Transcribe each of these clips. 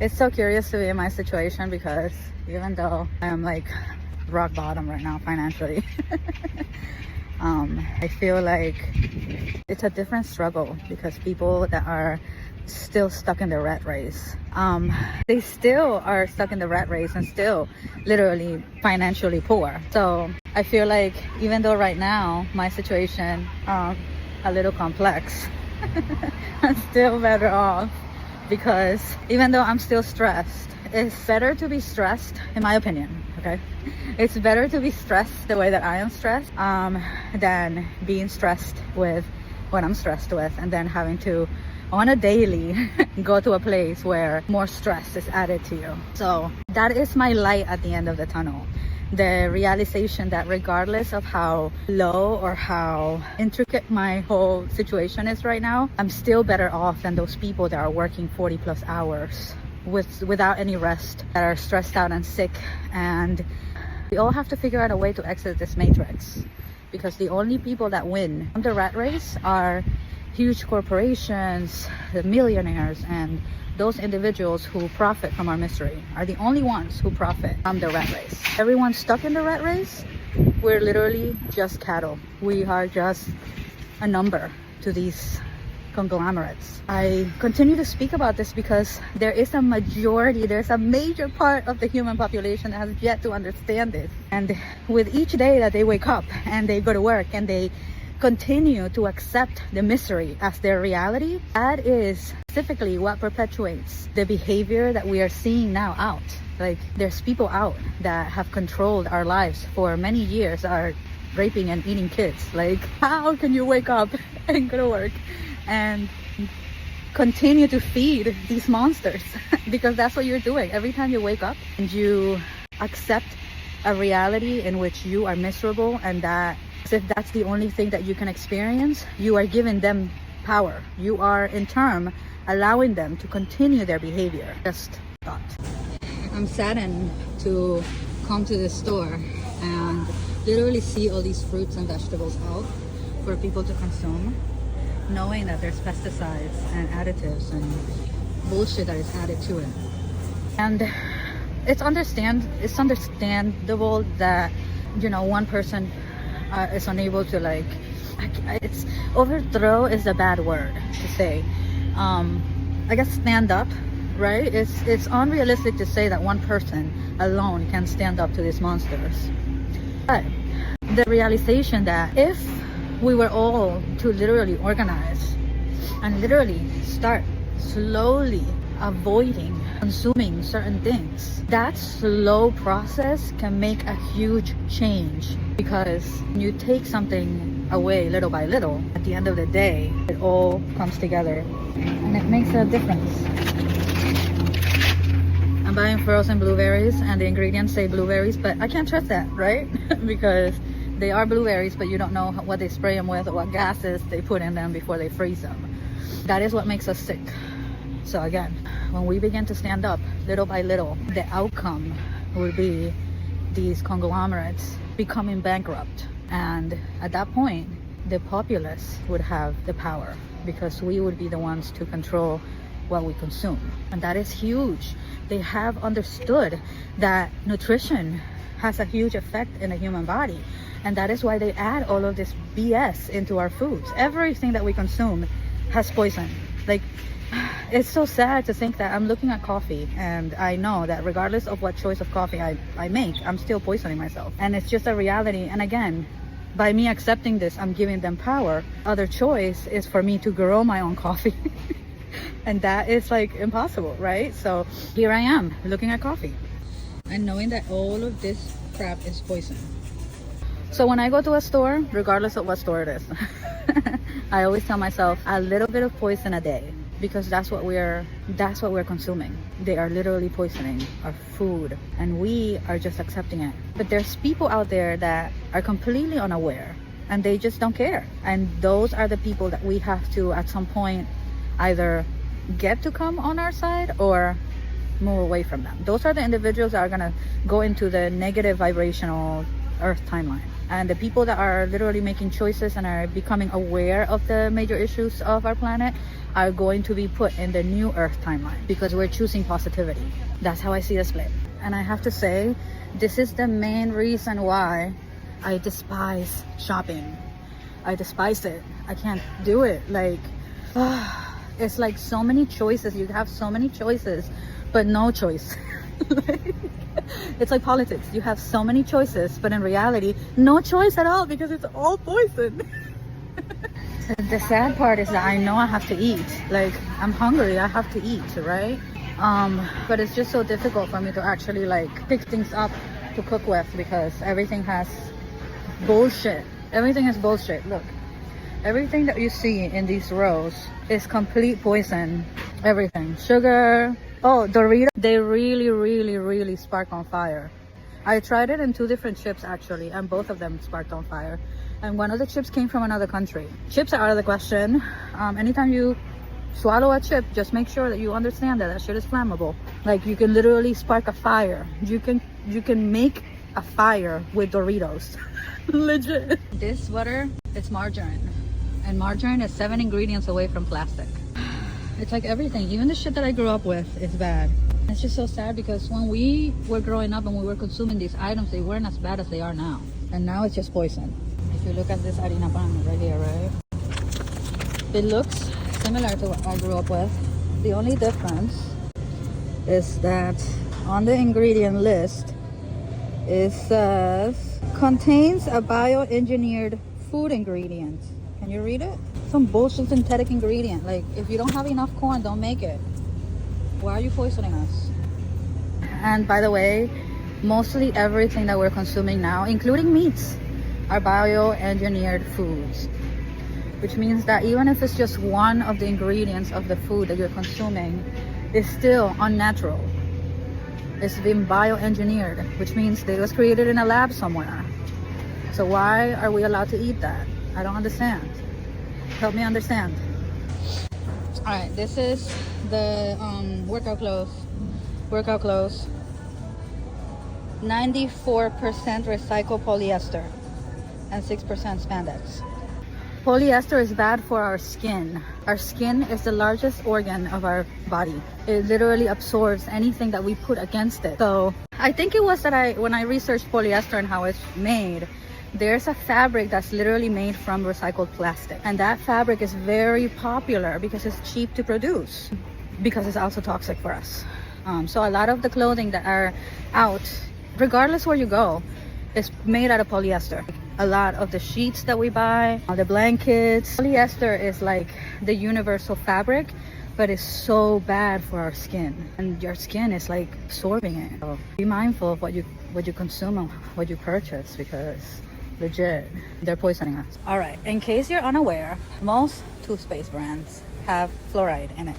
It's so curious to be in my situation because even though I'm like rock bottom right now financially, I feel like it's a different struggle because people that are still stuck in the rat race, they still are stuck in the rat race and still literally financially poor. So I feel like even though right now my situation a little complex, I'm still better off because even though I'm still stressed, it's better to be stressed, in my opinion, okay? It's better to be stressed the way that I am stressed than being stressed with what I'm stressed with and then having to, on a daily, go to a place where more stress is added to you. So that is my light at the end of the tunnel. The realization that regardless of how low or how intricate my whole situation is right now, I'm still better off than those people that are working 40 plus hours without any rest, that are stressed out and sick. And we all have to figure out a way to exit this matrix, because the only people that win from the rat race are huge corporations, the millionaires, and those individuals who profit from our misery are the only ones who profit from the rat race. Everyone stuck in the rat race, we're literally just cattle. We are just a number to these conglomerates. I continue to speak about this because there is a majority, there's a major part of the human population that has yet to understand this. And with each day that they wake up and they go to work and they continue to accept the misery as their reality, that is specifically what perpetuates the behavior that we are seeing now out. Like, there's people out that have controlled our lives for many years, are raping and eating kids. Like, how can you wake up and go to work and continue to feed these monsters? Because that's what you're doing. Every time you wake up and you accept a reality in which you are miserable, and that if that's the only thing that you can experience, you are giving them power. You are in turn allowing them to continue their behavior. Just thought. I'm saddened to come to this store and literally see all these fruits and vegetables out for people to consume, knowing that there's pesticides and additives and bullshit that is added to it. And it's understandable that, you know, one person is unable to, like, it's overthrow is a bad word to say. I guess stand up, right? It's unrealistic to say that one person alone can stand up to these monsters. But the realization that if we were all to literally organize and literally start slowly avoiding consuming certain things, that slow process can make a huge change. Because you take something away little by little, at the end of the day, it all comes together and it makes a difference. I'm buying frozen blueberries and the ingredients say blueberries, but I can't trust that, right? Because they are blueberries, but you don't know what they spray them with or what gases they put in them before they freeze them. That is what makes us sick. So again, when we begin to stand up little by little, the outcome will be these conglomerates becoming bankrupt. And at that point, the populace would have the power, because we would be the ones to control what we consume. And that is huge. They have understood that nutrition has a huge effect in the human body. And that is why they add all of this BS into our foods. Everything that we consume has poison. Like, it's so sad to think that I'm looking at coffee and I know that regardless of what choice of coffee I make, I'm still poisoning myself. And it's just a reality. And again, by me accepting this, I'm giving them power. Other choice is for me to grow my own coffee. And that is like impossible, right? So here I am looking at coffee and knowing that all of this crap is poison. So when I go to a store, regardless of what store it is, I always tell myself a little bit of poison a day. Because that's what we're consuming. They are literally poisoning our food and we are just accepting it. But there's people out there that are completely unaware and they just don't care. And those are the people that we have to, at some point, either get to come on our side or move away from them. Those are the individuals that are gonna go into the negative vibrational earth timeline. And the people that are literally making choices and are becoming aware of the major issues of our planet are going to be put in the new earth timeline because we're choosing positivity. That's how I see the split. And I have to say, this is the main reason why I despise shopping. I despise it. I can't do it. Like, it's like so many choices. You have so many choices, but no choice. Like, it's like politics. You have so many choices, but in reality, no choice at all because it's all poison. The sad part is that I know I have to eat. Like, I'm hungry. I have to eat, right? But it's just so difficult for me to actually like pick things up to cook with because everything has bullshit. Everything is bullshit. Look, everything that you see in these rows is complete poison. Everything. Sugar. Oh, Doritos. They really spark on fire. I tried it in 2 different chips actually, and both of them sparked on fire. And one of the chips came from another country. Chips are out of the question. Anytime you swallow a chip, just make sure that you understand that shit is flammable. Like, you can literally spark a fire. You can make a fire with Doritos. Legit. This butter, it's margarine, and margarine is 7 ingredients away from plastic. It's like everything, even the shit that I grew up with is bad. It's just so sad because when we were growing up and we were consuming these items, they weren't as bad as they are now, and now it's just poison. If you look at this harina pan right here, right, it looks similar to what I grew up with. The only difference is that on the ingredient list it says contains a bioengineered food ingredient. Can you read it? Some bullshit synthetic ingredient. Like, if you don't have enough corn, don't make it. Why are you poisoning us? And by the way, mostly everything that we're consuming now, including meats, are bioengineered foods, which means that even if it's just one of the ingredients of the food that you're consuming, it's still unnatural. It's been bioengineered, which means that it was created in a lab somewhere. So why are we allowed to eat that? I don't understand. Help me understand. All right, this is the workout clothes. 94% recycled polyester and 6% spandex. Polyester is bad for our skin. Our skin is the largest organ of our body. It literally absorbs anything that we put against it. So I think it was that when I researched polyester and how it's made, there's a fabric that's literally made from recycled plastic. And that fabric is very popular because it's cheap to produce, because it's also toxic for us. So a lot of the clothing that are out, regardless where you go, is made out of polyester. A lot of the sheets that we buy, the blankets, polyester is like the universal fabric, but it's so bad for our skin, and your skin is like absorbing it. So be mindful of what you consume and what you purchase, because legit, they're poisoning us. All right, in case you're unaware, most toothpaste brands have fluoride in it.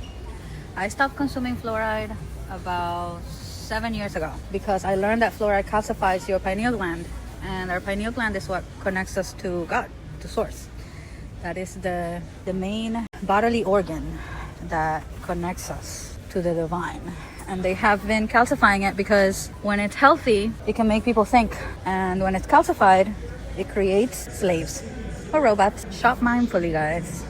I stopped consuming fluoride about 7 years ago because I learned that fluoride calcifies your pineal gland, and our pineal gland is what connects us to God, to source. That is the main bodily organ that connects us to the divine. And they have been calcifying it because when it's healthy, it can make people think, and when it's calcified, it creates slaves or robots. Shop mindfully, guys.